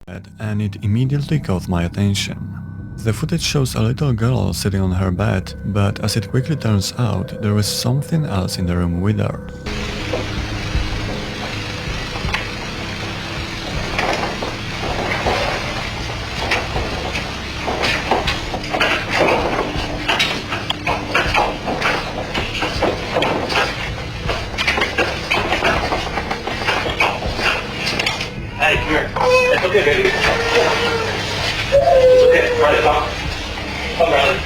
and it immediately caught my attention. The footage shows a little girl sitting on her bed, but as it quickly turns out, there was something else in the room with her. Hey, come here. It's okay, baby. It's okay. Riley, come. Come, Riley.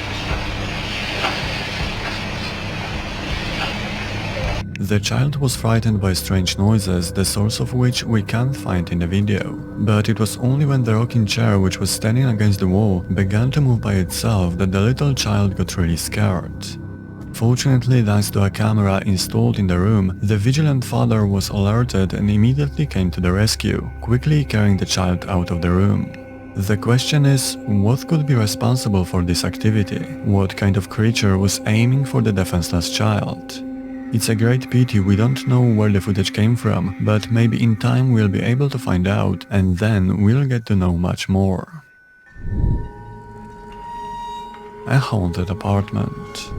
The child was frightened by strange noises, the source of which we can't find in the video. But it was only when the rocking chair, which was standing against the wall, began to move by itself that the little child got really scared. Fortunately, thanks to a camera installed in the room, the vigilant father was alerted and immediately came to the rescue, quickly carrying the child out of the room. The question is, what could be responsible for this activity? What kind of creature was aiming for the defenseless child? It's a great pity we don't know where the footage came from, but maybe in time we'll be able to find out, and then we'll get to know much more. A haunted apartment.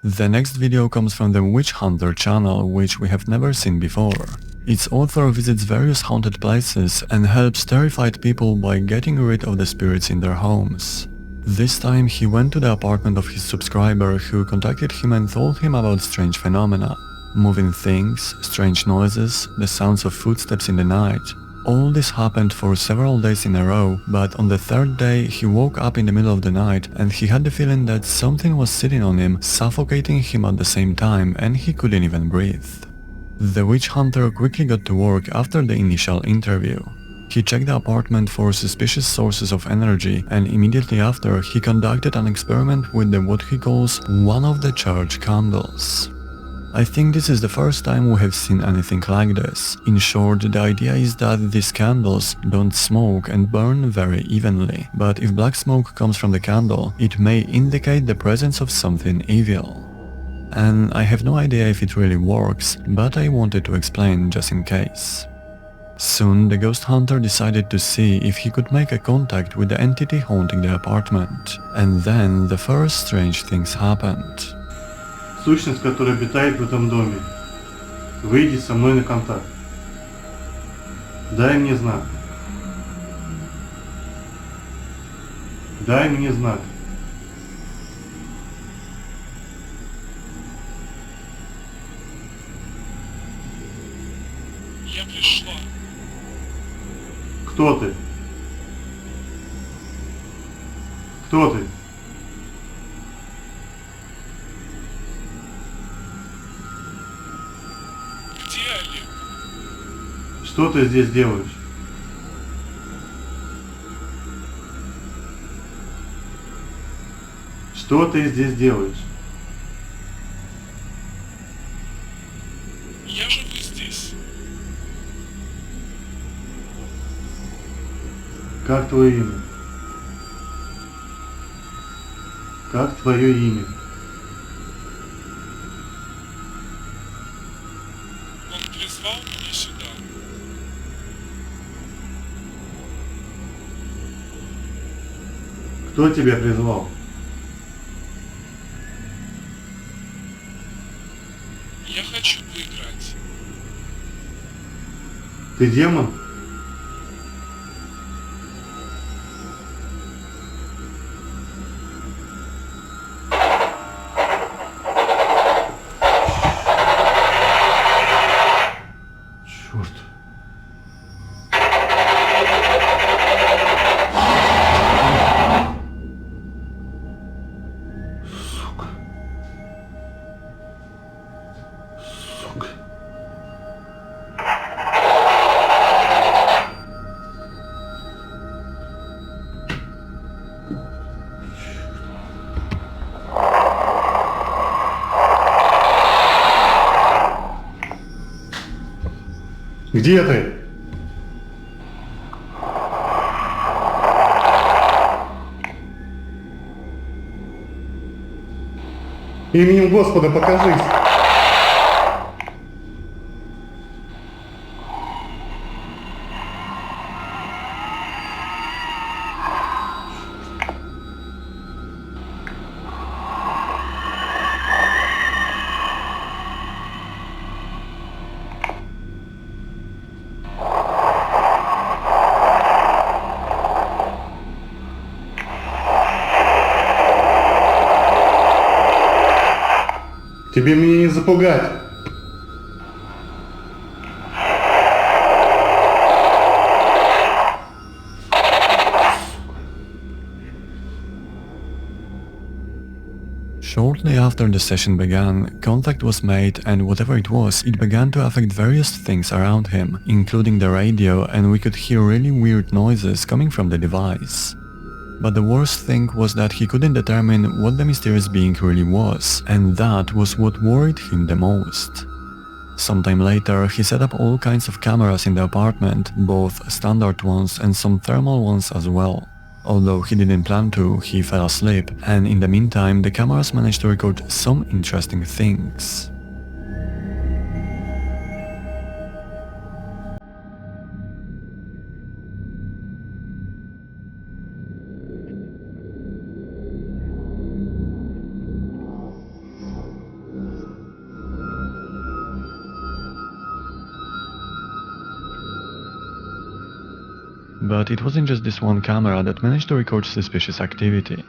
The next video comes from the Witch Hunter channel, which we have never seen before. Its author visits various haunted places and helps terrified people by getting rid of the spirits in their homes. This time he went to the apartment of his subscriber, who contacted him and told him about strange phenomena. Moving things, strange noises, the sounds of footsteps in the night. All this happened for several days in a row, but on the third day he woke up in the middle of the night and he had the feeling that something was sitting on him, suffocating him at the same time, and he couldn't even breathe. The witch hunter quickly got to work after the initial interview. He checked the apartment for suspicious sources of energy, and immediately after he conducted an experiment with what he calls one of the church candles. I think this is the first time we have seen anything like this. In short, the idea is that these candles don't smoke and burn very evenly, but if black smoke comes from the candle, it may indicate the presence of something evil. And I have no idea if it really works, but I wanted to explain just in case. Soon, the ghost hunter decided to see if he could make a contact with the entity haunting the apartment, and then the first strange things happened. Сущность, которая обитает в этом доме, выйди со мной на контакт. Дай мне знак. Дай мне знак. Я пришла. Кто ты? Кто ты? Где Олег? Что ты здесь делаешь? Что ты здесь делаешь? Я живу здесь. Как твое имя? Как твое имя? Он призвал меня сюда. Кто тебя призвал? Я хочу выиграть. Ты демон? Черт. Сука. Сука. Где ты? Именем Господа покажись. Тебе меня не запугать. Shortly after the session began, contact was made and whatever it was, it began to affect various things around him, including the radio, and we could hear really weird noises coming from the device. But the worst thing was that he couldn't determine what the mysterious being really was, and that was what worried him the most. Sometime later, he set up all kinds of cameras in the apartment, both standard ones and some thermal ones as well. Although he didn't plan to, he fell asleep, and in the meantime the cameras managed to record some interesting things. But it wasn't just this one camera that managed to record suspicious activity.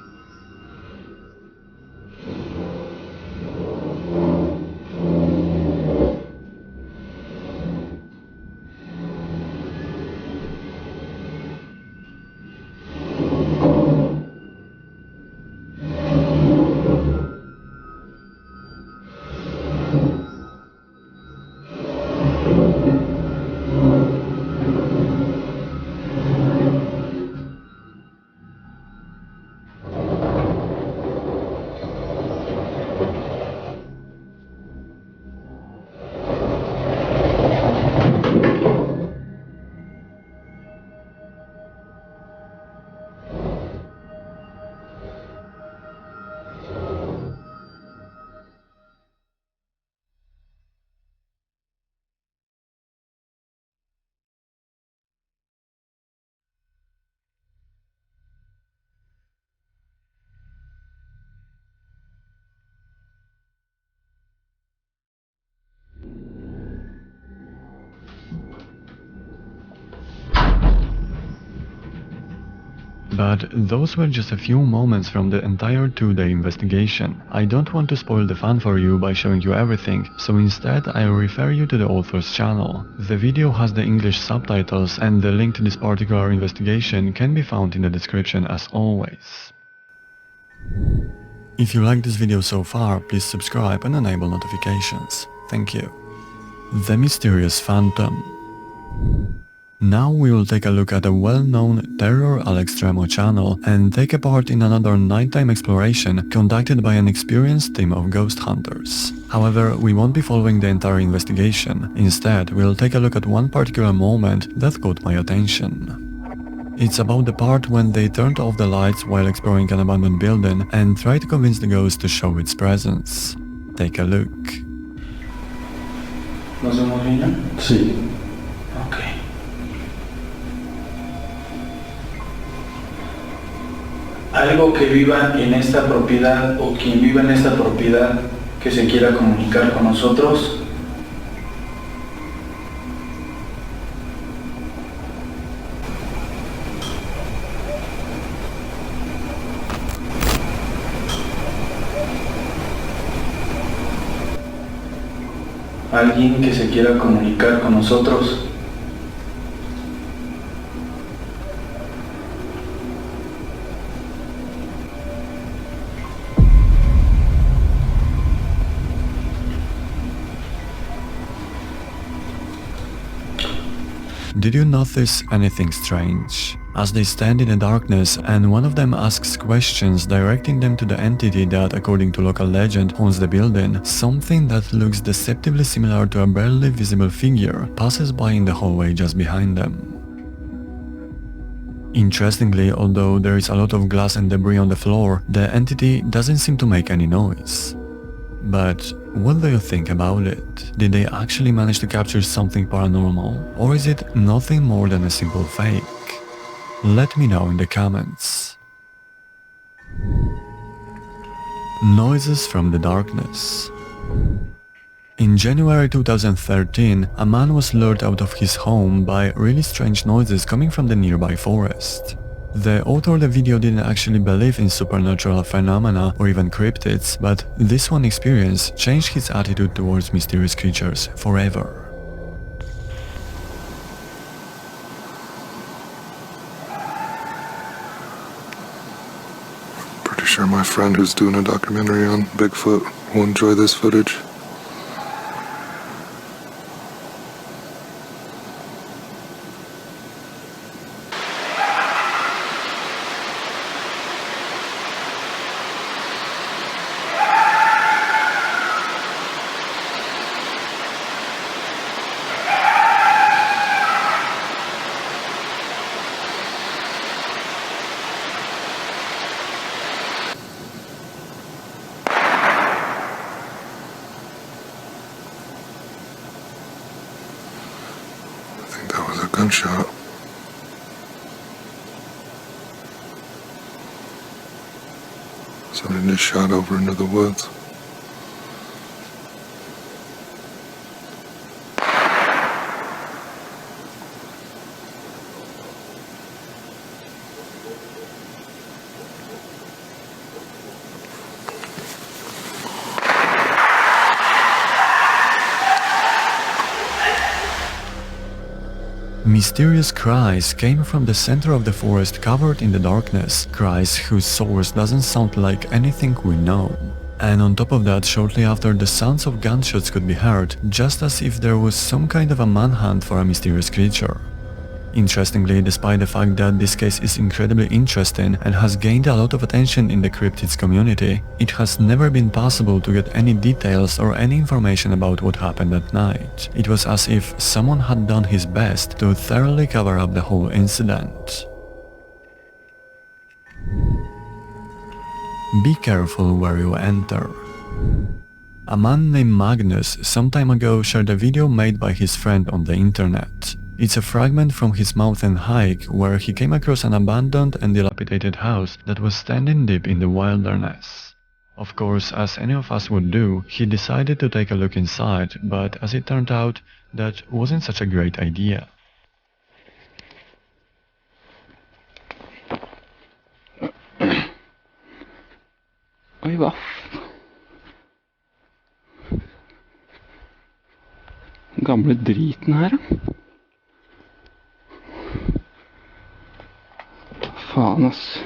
But those were just a few moments from the entire 2-day investigation. I don't want to spoil the fun for you by showing you everything, so instead I refer you to the author's channel. The video has the English subtitles and the link to this particular investigation can be found in the description as always. If you liked this video so far, please subscribe and enable notifications. Thank you. The Mysterious Phantom. Now we will take a look at a well-known Terror al Extremo channel and take a part in another nighttime exploration conducted by an experienced team of ghost hunters. However, we won't be following the entire investigation. Instead, we'll take a look at one particular moment that caught my attention. It's about the part when they turned off the lights while exploring an abandoned building and tried to convince the ghost to show its presence. Take a look. ¿Nos vemos bien? Sí. Ok. Algo que viva en esta propiedad o quien viva en esta propiedad que se quiera comunicar con nosotros. Alguien que se quiera comunicar con nosotros. Did you notice anything strange? As they stand in the darkness and one of them asks questions directing them to the entity that, according to local legend, owns the building, something that looks deceptively similar to a barely visible figure passes by in the hallway just behind them. Interestingly, although there is a lot of glass and debris on the floor, the entity doesn't seem to make any noise. But what do you think about it? Did they actually manage to capture something paranormal? Or is it nothing more than a simple fake? Let me know in the comments. Noises from the darkness. In January 2013, a man was lured out of his home by really strange noises coming from the nearby forest. The author of the video didn't actually believe in supernatural phenomena or even cryptids, but this one experience changed his attitude towards mysterious creatures forever. Pretty sure my friend who's doing a documentary on Bigfoot will enjoy this footage. I think that was a gunshot. Somebody just shot over into the woods. Mysterious cries came from the center of the forest covered in the darkness, cries whose source doesn't sound like anything we know. And on top of that, shortly after, the sounds of gunshots could be heard, just as if there was some kind of a manhunt for a mysterious creature. Interestingly, despite the fact that this case is incredibly interesting and has gained a lot of attention in the cryptids community, it has never been possible to get any details or any information about what happened that night. It was as if someone had done his best to thoroughly cover up the whole incident. Be careful where you enter. A man named Magnus some time ago shared a video made by his friend on the internet. It's a fragment from his mountain hike where he came across an abandoned and dilapidated house that was standing deep in the wilderness. Of course, as any of us would do, he decided to take a look inside, but as it turned out, that wasn't such a great idea. Oi, hva? Gamle driten her, da. Faen, ass.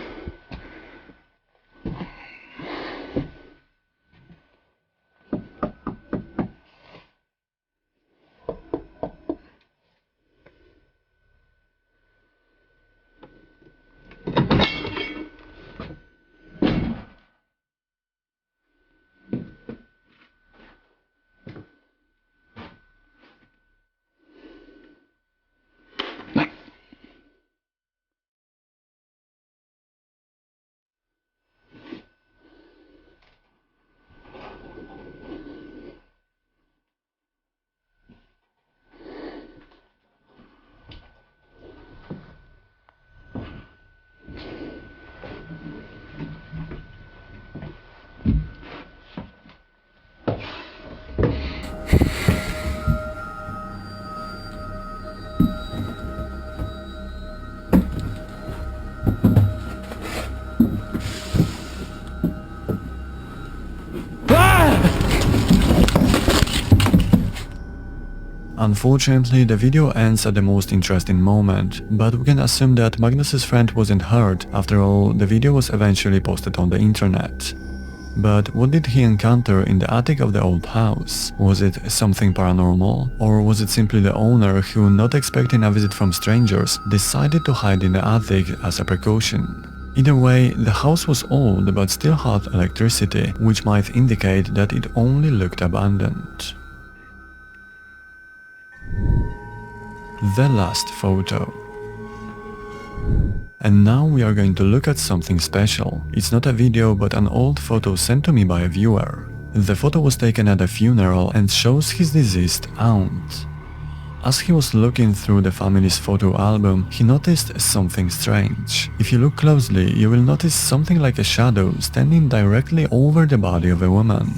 Unfortunately, the video ends at the most interesting moment, but we can assume that Magnus's friend wasn't hurt. After all, the video was eventually posted on the internet. But what did he encounter in the attic of the old house? Was it something paranormal? Or was it simply the owner who, not expecting a visit from strangers, decided to hide in the attic as a precaution? Either way, the house was old but still had electricity, which might indicate that it only looked abandoned. The last photo. And now we are going to look at something special. It's not a video but an old photo sent to me by a viewer. The photo was taken at a funeral and shows his deceased aunt. As he was looking through the family's photo album, he noticed something strange. If you look closely, you will notice something like a shadow standing directly over the body of a woman.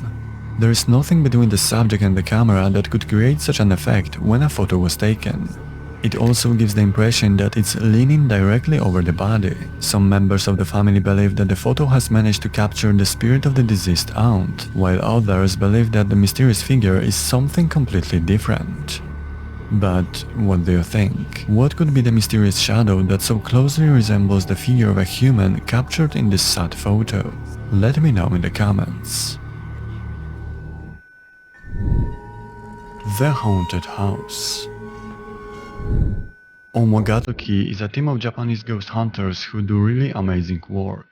There is nothing between the subject and the camera that could create such an effect when a photo was taken. It also gives the impression that it's leaning directly over the body. Some members of the family believe that the photo has managed to capture the spirit of the deceased aunt, while others believe that the mysterious figure is something completely different. But what do you think? What could be the mysterious shadow that so closely resembles the figure of a human captured in this sad photo? Let me know in the comments. The Haunted House. Omogatoki is a team of Japanese ghost hunters who do really amazing work.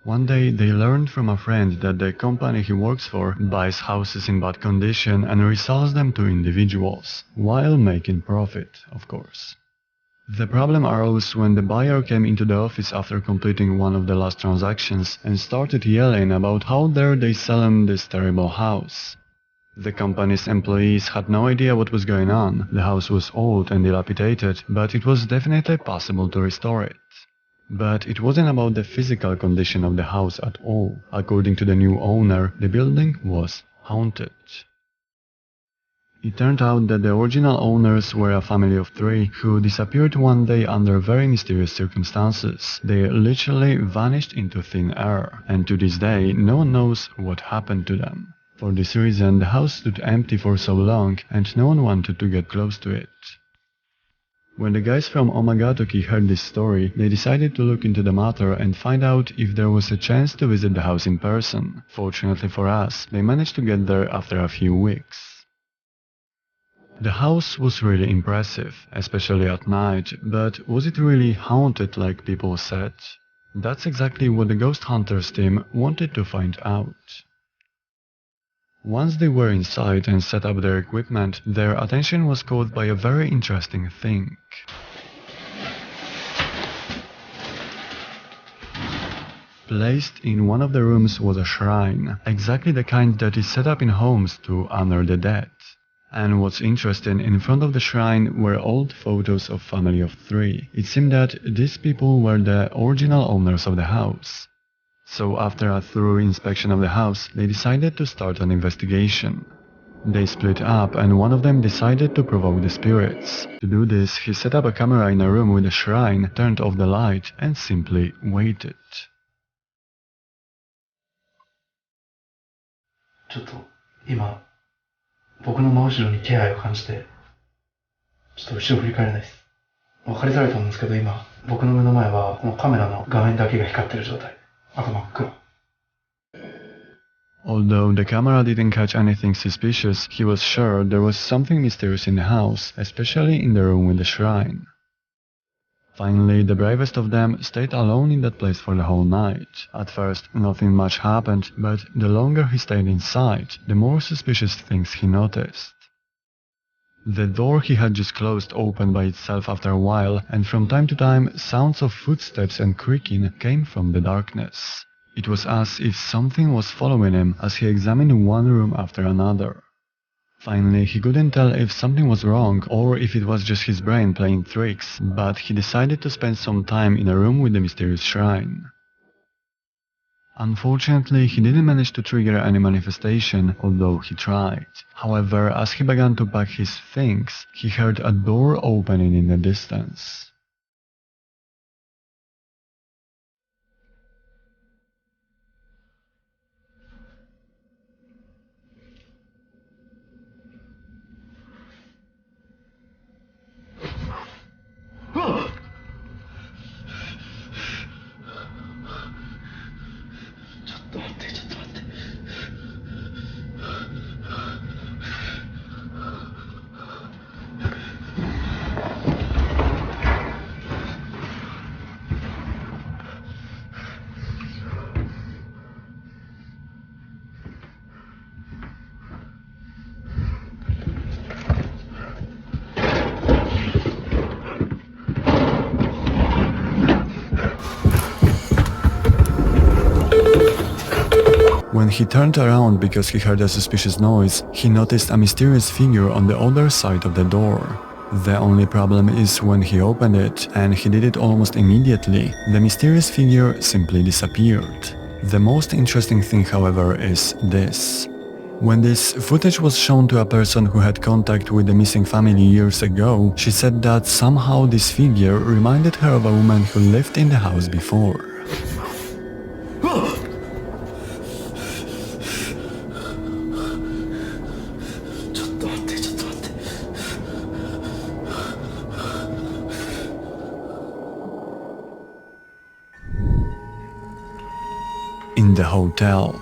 One day they learned from a friend that the company he works for buys houses in bad condition and resells them to individuals, while making profit, of course. The problem arose when the buyer came into the office after completing one of the last transactions and started yelling about how dare they sell him this terrible house. The company's employees had no idea what was going on. The house was old and dilapidated, but it was definitely possible to restore it. But it wasn't about the physical condition of the house at all. According to the new owner, the building was haunted. It turned out that the original owners were a family of 3 who disappeared one day under very mysterious circumstances. They literally vanished into thin air, and to this day no one knows what happened to them. For this reason, the house stood empty for so long and no one wanted to get close to it. When the guys from Omogatoki heard this story, they decided to look into the matter and find out if there was a chance to visit the house in person. Fortunately for us, they managed to get there after a few weeks. The house was really impressive, especially at night, but was it really haunted like people said? That's exactly what the Ghost Hunters team wanted to find out. Once they were inside and set up their equipment, their attention was caught by a very interesting thing. Placed in one of the rooms was a shrine, exactly the kind that is set up in homes to honor the dead. And what's interesting, in front of the shrine were old photos of family of 3. It seemed that these people were the original owners of the house. So after a thorough inspection of the house, they decided to start an investigation. They split up and one of them decided to provoke the spirits. To do this, he set up a camera in a room with a shrine, turned off the light and simply waited. ちょっと今僕の真後ろに気配を感じてちょっと後ろ振り返れないです。分かりづらいと思うんですけど今僕の目の前はこのカメラの画面だけが光ってる状態。あと真っ暗。Although the camera didn't catch anything suspicious, he was sure there was something mysterious in the house, especially in the room with the shrine. Finally, the bravest of them stayed alone in that place for the whole night. At first, nothing much happened, but the longer he stayed inside, the more suspicious things he noticed. The door he had just closed opened by itself after a while, and from time to time, sounds of footsteps and creaking came from the darkness. It was as if something was following him as he examined one room after another. Finally, he couldn't tell if something was wrong or if it was just his brain playing tricks, but he decided to spend some time in a room with the mysterious shrine. Unfortunately, he didn't manage to trigger any manifestation, although he tried. However, as he began to pack his things, he heard a door opening in the distance. When he turned around because he heard a suspicious noise, he noticed a mysterious figure on the other side of the door. The only problem is when he opened it, and he did it almost immediately, the mysterious figure simply disappeared. The most interesting thing, however, is this. When this footage was shown to a person who had contact with the missing family years ago, she said that somehow this figure reminded her of a woman who lived in the house before. In the hotel.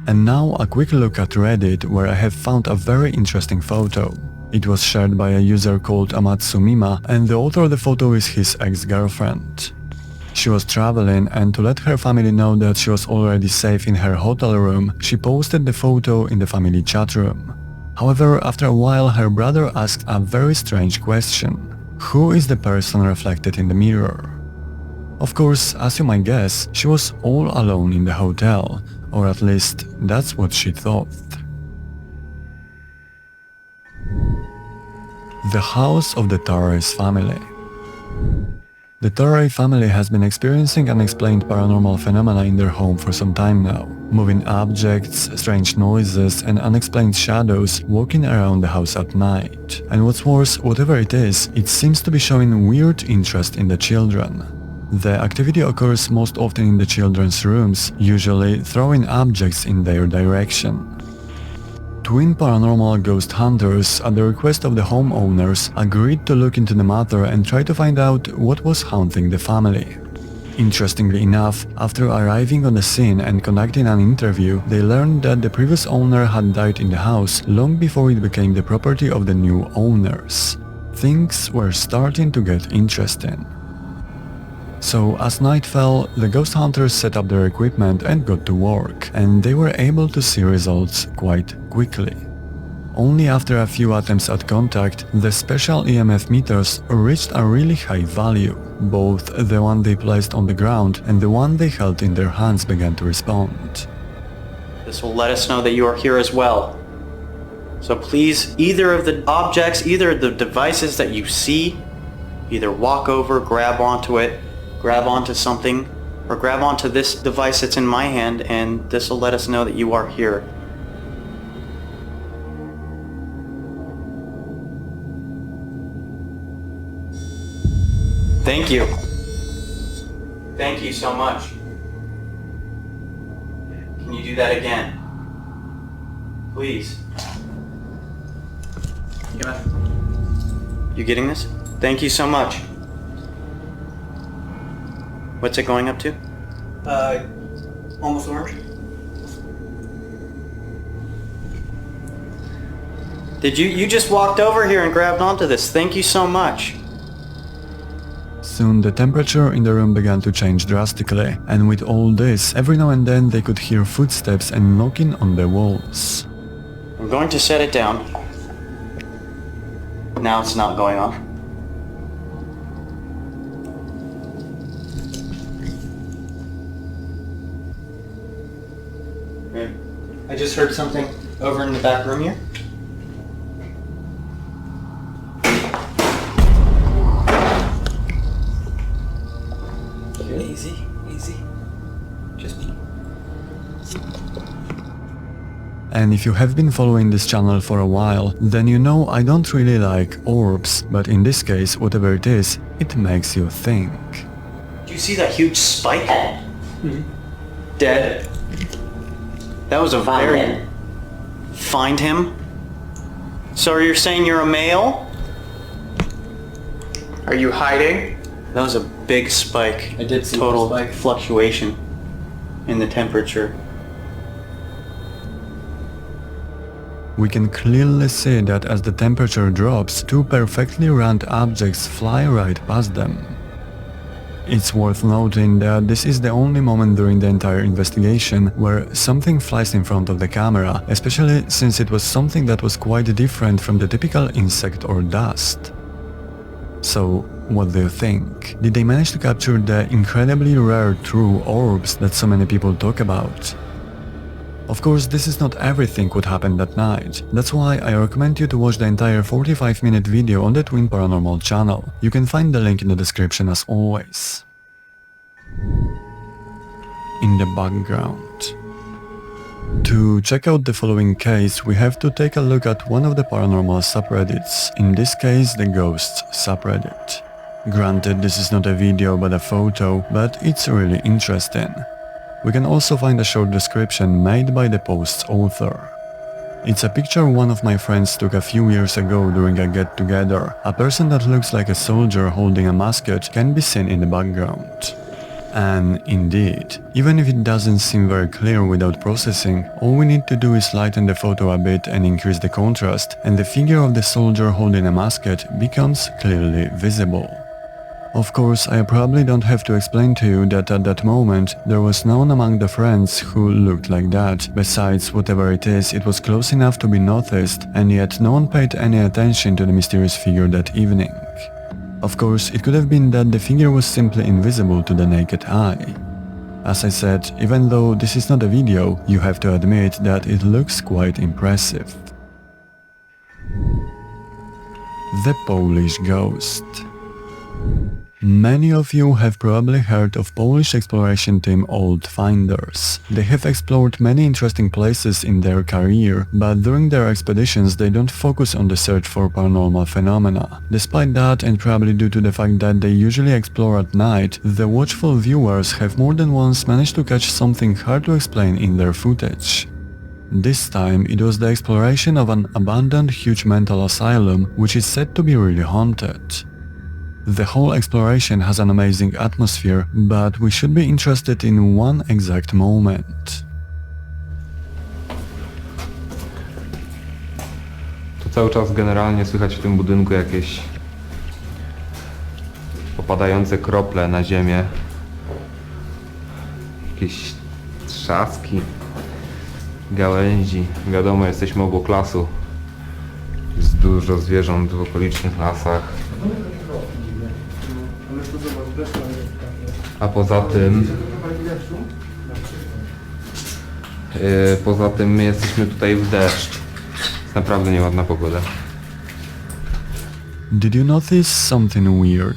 And now a quick look at Reddit, where I have found a very interesting photo. It was shared by a user called Amatsumima, and the author of the photo is his ex-girlfriend. She was traveling, and to let her family know that she was already safe in her hotel room, she posted the photo in the family chat room. However, after a while her brother asked a very strange question. Who is the person reflected in the mirror? Of course, as you might guess, she was all alone in the hotel, or at least that's what she thought. The house of the Torres family. The Torres family has been experiencing unexplained paranormal phenomena in their home for some time now. Moving objects, strange noises and unexplained shadows walking around the house at night. And what's worse, whatever it is, it seems to be showing weird interest in the children. The activity occurs most often in the children's rooms, usually throwing objects in their direction. Twin paranormal ghost hunters, at the request of the homeowners, agreed to look into the matter and try to find out what was haunting the family. Interestingly enough, after arriving on the scene and conducting an interview, they learned that the previous owner had died in the house long before it became the property of the new owners. Things were starting to get interesting. So as night fell, the ghost hunters set up their equipment and got to work, and they were able to see results quite quickly. Only after a few attempts at contact, the special EMF meters reached a really high value. Both the one they placed on the ground and the one they held in their hands began to respond. This will let us know that you are here as well. So please, either of the objects, either of the devices that you see, either walk over, grab onto it, grab onto something, or grab onto this device that's in my hand, and this will let us know that you are here. Thank you. Thank you so much. Can you do that again? Please. Yeah. You getting this? Thank you so much. What's it going up to? Almost orange. Did you just walked over here and grabbed onto this. Thank you so much. Soon the temperature in the room began to change drastically, and with all this, every now and then they could hear footsteps and knocking on the walls. I'm going to set it down. Now it's not going off. I just heard something over in the back room here. Easy, easy. Just me. And if you have been following this channel for a while, then you know I don't really like orbs, but in this case, whatever it is, it makes you think. Do you see that huge spike? Dead. That was a very... Find him? So you're saying you're a male? Are you hiding? That was a big spike. I did see total the spike. fluctuation in the temperature. We can clearly see that as the temperature drops, two perfectly round objects fly right past them. It's worth noting that this is the only moment during the entire investigation where something flies in front of the camera, especially since it was something that was quite different from the typical insect or dust. So, what do you think? Did they manage to capture the incredibly rare true orbs that so many people talk about? Of course, this is not everything what happened that night. That's why I recommend you to watch the entire 45-minute video on the Twin Paranormal channel. You can find the link in the description as always. In the background. To check out the following case, we have to take a look at one of the paranormal subreddits, in this case the Ghosts subreddit. Granted, this is not a video but a photo, but it's really interesting. We can also find a short description made by the post's author. It's a picture one of my friends took a few years ago during a get-together. A person that looks like a soldier holding a musket can be seen in the background. And indeed, even if it doesn't seem very clear without processing, all we need to do is lighten the photo a bit and increase the contrast, and the figure of the soldier holding a musket becomes clearly visible. Of course, I probably don't have to explain to you that at that moment there was no one among the friends who looked like that. Besides, whatever it is, it was close enough to be noticed, and yet no one paid any attention to the mysterious figure that evening. Of course, it could have been that the figure was simply invisible to the naked eye. As I said, even though this is not a video, you have to admit that it looks quite impressive. The Polish Ghost. Many of you have probably heard of Polish exploration team Old Finders. They have explored many interesting places in their career, but during their expeditions they don't focus on the search for paranormal phenomena. Despite that, and probably due to the fact that they usually explore at night, the watchful viewers have more than once managed to catch something hard to explain in their footage. This time it was the exploration of an abandoned huge mental asylum, which is said to be really haunted. The whole exploration has an amazing atmosphere, but we should be interested in one exact moment. Tu cały czas generalnie słychać w tym budynku jakieś opadające krople na ziemię, jakieś trzaski, gałęzi. Wiadomo, jesteśmy obok lasu, jest dużo zwierząt w okolicznych lasach. A poza tym my jesteśmy tutaj w deszcz. Jest naprawdę nieładna pogoda. Did you notice something weird?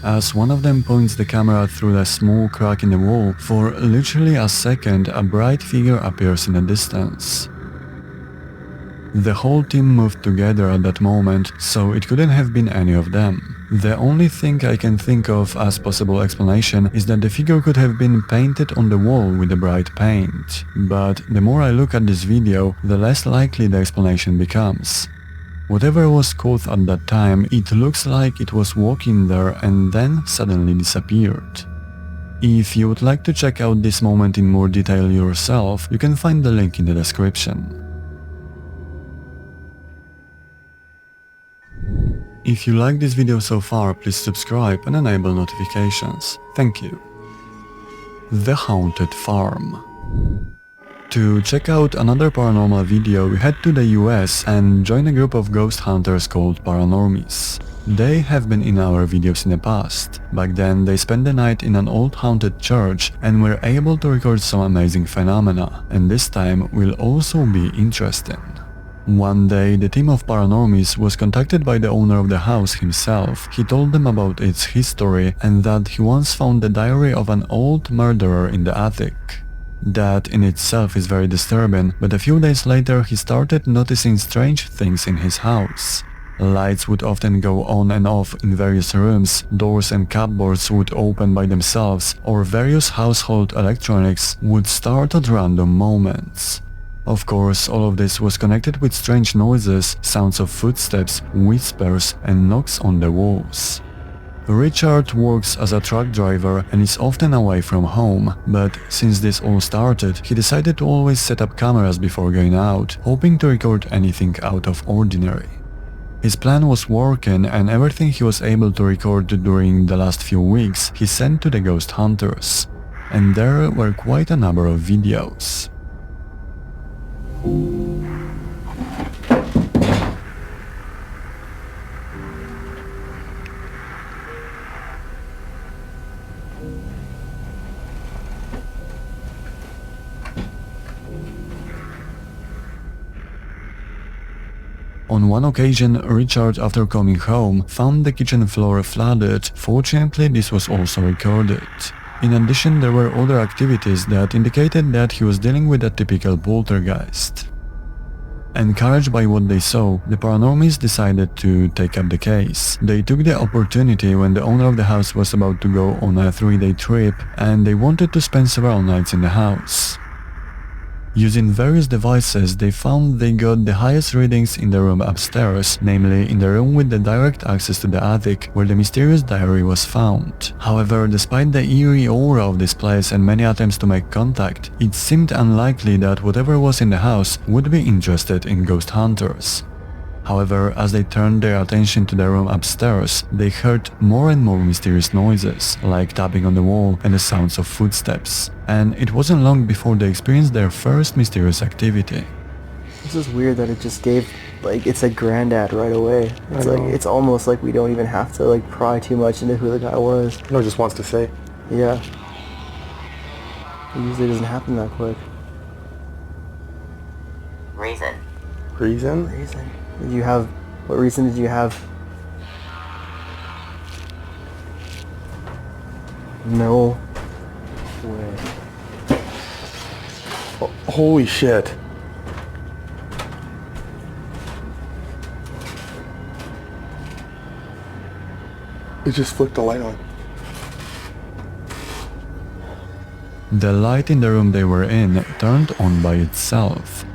As one of them points the camera through a small crack in the wall, for literally a second a bright figure appears in the distance. The whole team moved together at that moment, so it couldn't have been any of them. The only thing I can think of as possible explanation is that the figure could have been painted on the wall with a bright paint. But the more I look at this video, the less likely the explanation becomes. Whatever was caught at that time, it looks like it was walking there and then suddenly disappeared. If you would like to check out this moment in more detail yourself, you can find the link in the description. If you like this video so far, please subscribe and enable notifications. Thank you. The Haunted Farm. To check out another paranormal video, we head to the US and join a group of ghost hunters called Paranormies. They have been in our videos in the past. Back then they spent the night in an old haunted church and were able to record some amazing phenomena, and this time will also be interesting. One day, the team of Paranormies was contacted by the owner of the house himself. He told them about its history and that he once found the diary of an old murderer in the attic. That in itself is very disturbing, but a few days later he started noticing strange things in his house. Lights would often go on and off in various rooms, doors and cupboards would open by themselves, or various household electronics would start at random moments. Of course, all of this was connected with strange noises, sounds of footsteps, whispers and knocks on the walls. Richard works as a truck driver and is often away from home, but since this all started, he decided to always set up cameras before going out, hoping to record anything out of ordinary. His plan was working, and everything he was able to record during the last few weeks he sent to the ghost hunters. And there were quite a number of videos. On one occasion, Richard, after coming home, found the kitchen floor flooded. Fortunately, this was also recorded. In addition, there were other activities that indicated that he was dealing with a typical poltergeist. Encouraged by what they saw, the paranormals decided to take up the case. They took the opportunity when the owner of the house was about to go on a 3-day trip, and they wanted to spend several nights in the house. Using various devices, they found they got the highest readings in the room upstairs, namely in the room with the direct access to the attic, where the mysterious diary was found. However, despite the eerie aura of this place and many attempts to make contact, it seemed unlikely that whatever was in the house would be interested in ghost hunters. However, as they turned their attention to the room upstairs, they heard more and more mysterious noises, like tapping on the wall and the sounds of footsteps. And it wasn't long before they experienced their first mysterious activity. It's just weird that it just gave, like, it's like granddad right away. It's like, it's almost like we don't even have to, like, pry too much into who the guy was. No, just wants to say. Yeah. It usually doesn't happen that quick. Reason. Reason? Reason? Did you have, what reason did you have? No way. Oh, holy shit. It just flicked the light on. The light in the room they were in turned on by itself.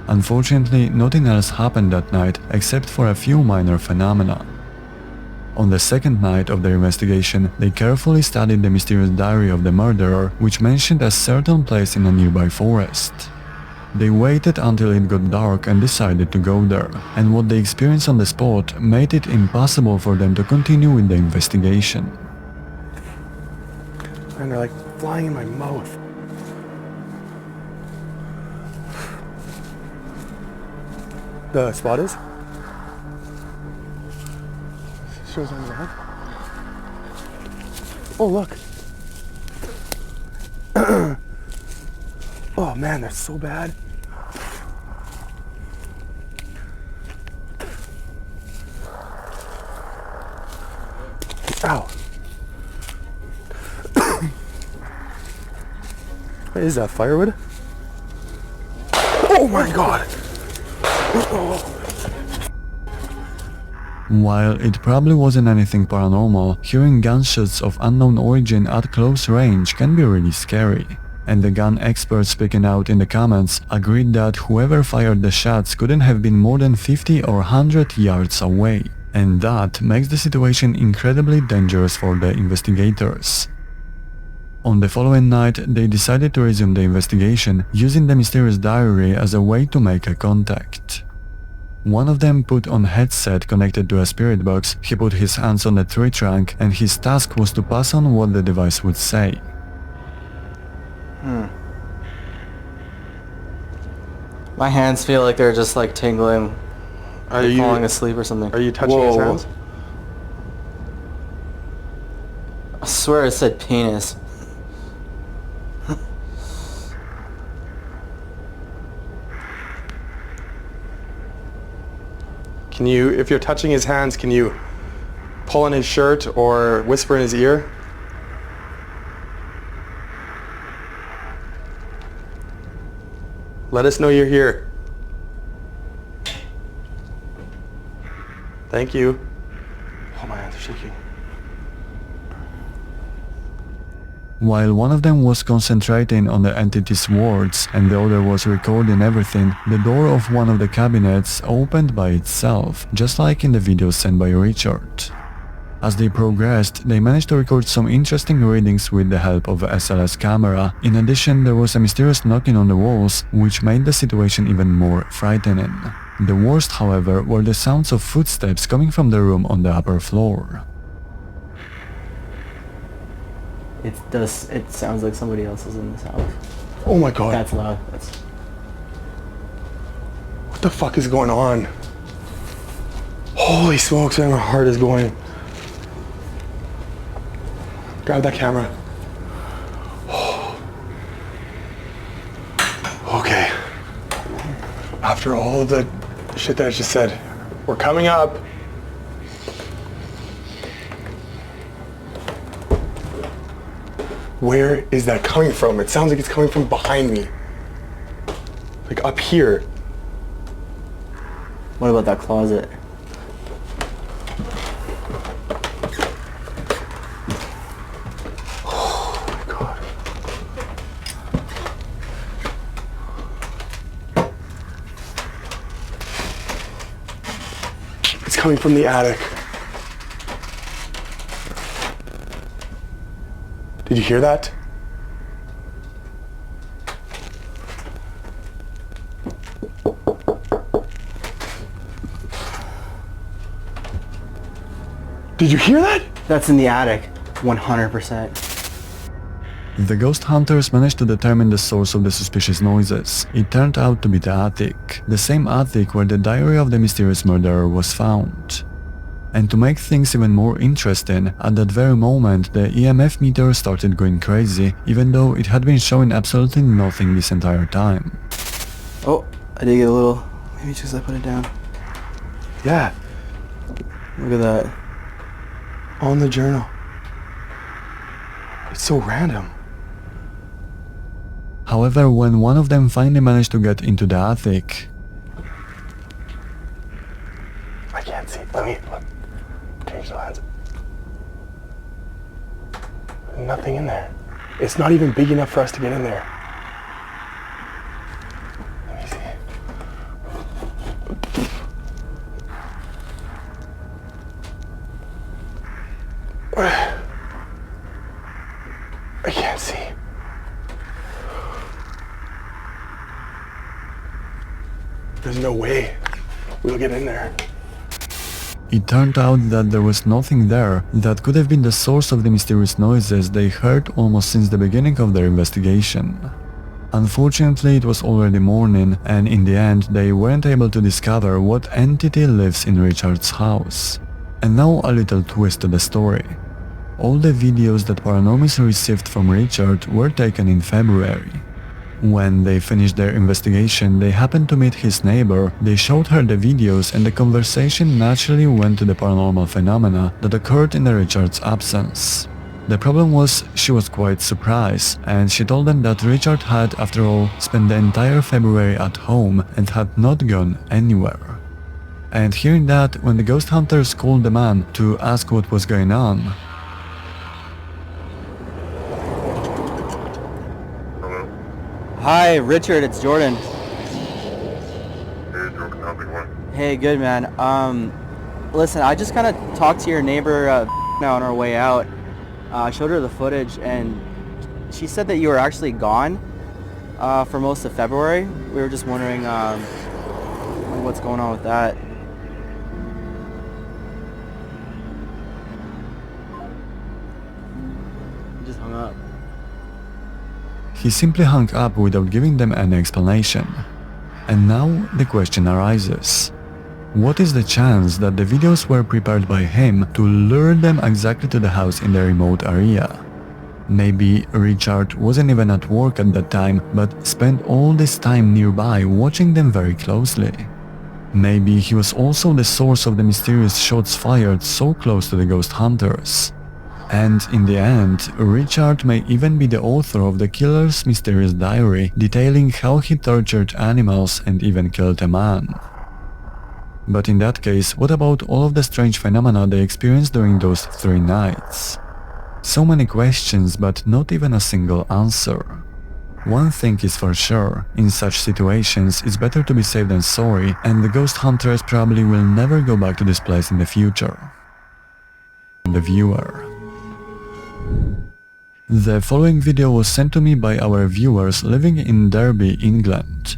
Unfortunately, nothing else happened that night except for a few minor phenomena. On the second night of their investigation, they carefully studied the mysterious diary of the murderer, which mentioned a certain place in a nearby forest. They waited until it got dark and decided to go there, and what they experienced on the spot made it impossible for them to continue with the investigation. And they're like flying in my mouth. The spot is? Shows on the map. Oh, look. Oh man, that's so bad. Ow. What is that, firewood? Oh my god! While it probably wasn't anything paranormal, hearing gunshots of unknown origin at close range can be really scary. And the gun experts speaking out in the comments agreed that whoever fired the shots couldn't have been more than 50 or 100 yards away. And that makes the situation incredibly dangerous for the investigators. On the following night, they decided to resume the investigation, using the mysterious diary as a way to make a contact. One of them put on a headset connected to a spirit box, he put his hands on the tree trunk, and his task was to pass on what the device would say. My hands feel like they're just like tingling, Are like you falling asleep or something. Are you touching his hands? I swear it said penis. Can you, if you're touching his hands, can you pull on his shirt or whisper in his ear? Let us know you're here. Thank you. Oh, my hands are shaking. While one of them was concentrating on the entity's words and the other was recording everything, the door of one of the cabinets opened by itself, just like in the video sent by Richard. As they progressed, they managed to record some interesting readings with the help of a SLS camera. In addition, there was a mysterious knocking on the walls, which made the situation even more frightening. The worst, however, were the sounds of footsteps coming from the room on the upper floor. It sounds like somebody else is in this house. Oh my god. That's loud. What the fuck is going on? Holy smokes, man, my heart is going. Grab that camera. Okay. After all of the shit that I just said, we're coming up. Where is that coming from? It sounds like it's coming from behind me. Like up here. What about that closet? Oh my god. It's coming from the attic. Did you hear that? Did you hear that? That's in the attic, 100%. The ghost hunters managed to determine the source of the suspicious noises. It turned out to be the attic, the same attic where the diary of the mysterious murderer was found. And to make things even more interesting, at that very moment the EMF meter started going crazy, even though it had been showing absolutely nothing this entire time. Oh, I did get a little... Maybe just I put it down. Yeah, Look at that. on the journal. It's so random. However, when one of them finally managed to get into the attic, I can't see. Let me look. Change the lens. Nothing in there. It's not even big enough for us to get in there. Let me see. I can't see. There's no way we'll get in there. it turned out that there was nothing there that could have been the source of the mysterious noises they heard almost since the beginning of their investigation. Unfortunately, it was already morning, and in the end they weren't able to discover what entity lives in Richard's house. And now a little twist to the story. All the videos that Paranormis received from Richard were taken in February. When they finished their investigation, they happened to meet his neighbor, they showed her the videos, and the conversation naturally went to the paranormal phenomena that occurred in Richard's absence. The problem was, she was quite surprised, and she told them that Richard had, after all, spent the entire February at home and had not gone anywhere. And hearing that, when the ghost hunters called the man to ask what was going on, Hi, Richard, it's Jordan. Hey, Jordan, how's it going? Hey, good man. Listen, I just kind of talked to your neighbor now on our way out. I showed her the footage, and she said that you were actually gone for most of February. We were just wondering what's going on with that. You just hung up. he simply hung up without giving them any explanation. And now the question arises. What is the chance that the videos were prepared by him to lure them exactly to the house in the remote area? Maybe Richard wasn't even at work at that time, but spent all this time nearby watching them very closely. Maybe he was also the source of the mysterious shots fired so close to the ghost hunters. And in the end, Richard may even be the author of the killer's mysterious diary, detailing how he tortured animals and even killed a man. But in that case, what about all of the strange phenomena they experienced during those 3 nights? So many questions, but not even a single answer. One thing is for sure, in such situations it's better to be safe than sorry, and the ghost hunters probably will never go back to this place in the future. The viewer. The following video was sent to me by our viewers living in Derby, England.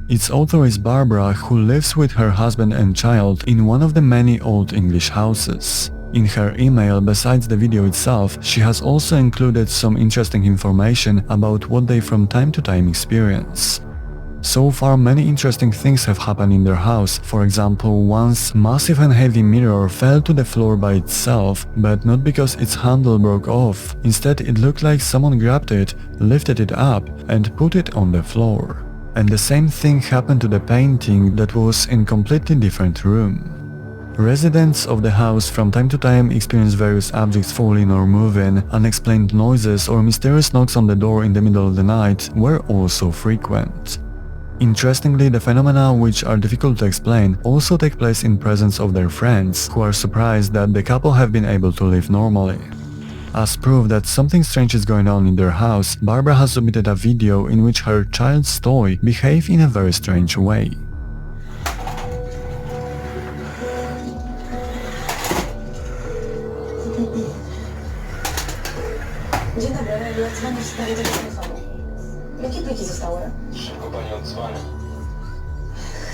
Its author is Barbara, who lives with her husband and child in one of the many old English houses. In her email, besides the video itself, she has also included some interesting information about what they from time to time experience. So far, many interesting things have happened in their house. For example, once massive and heavy mirror fell to the floor by itself, but not because its handle broke off. Instead, it looked like someone grabbed it, lifted it up, and put it on the floor. And the same thing happened to the painting that was in a completely different room. Residents of the house from time to time experience various objects falling or moving, unexplained noises or mysterious knocks on the door in the middle of the night were also frequent. Interestingly, the phenomena, which are difficult to explain, also take place in presence of their friends, who are surprised that the couple have been able to live normally. As proof that something strange is going on in their house, Barbara has submitted a video in which her child's toy behaves in a very strange way. Dzień dobry, ja dzwonię w sprawie tego telefonu. Jakie pliki zostały? Szybko pani odsłania.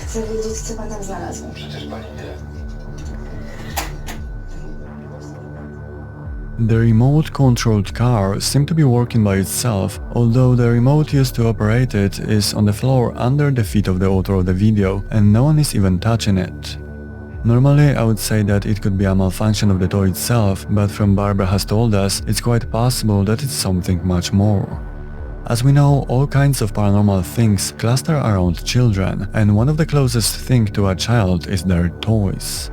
Chcę wiedzieć, co pan tam znalazł. Przecież pani wie. The remote-controlled car seemed to be working by itself, although the remote used to operate it is on the floor under the feet of the author of the video, and no one is even touching it. Normally, I would say that it could be a malfunction of the toy itself, but from Barbara has told us, it's quite possible that it's something much more. As we know, all kinds of paranormal things cluster around children, and one of the closest things to a child is their toys.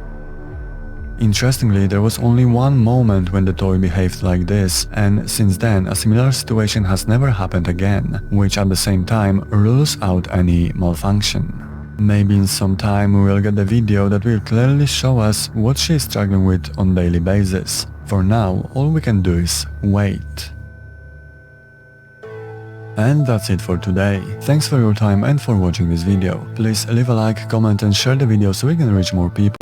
Interestingly, there was only one moment when the toy behaved like this, and since then a similar situation has never happened again, which at the same time rules out any malfunction. Maybe in some time we will get a video that will clearly show us what she is struggling with on a daily basis. For now, all we can do is wait. And that's it for today. Thanks for your time and for watching this video. Please leave a like, comment and share the video so we can reach more people.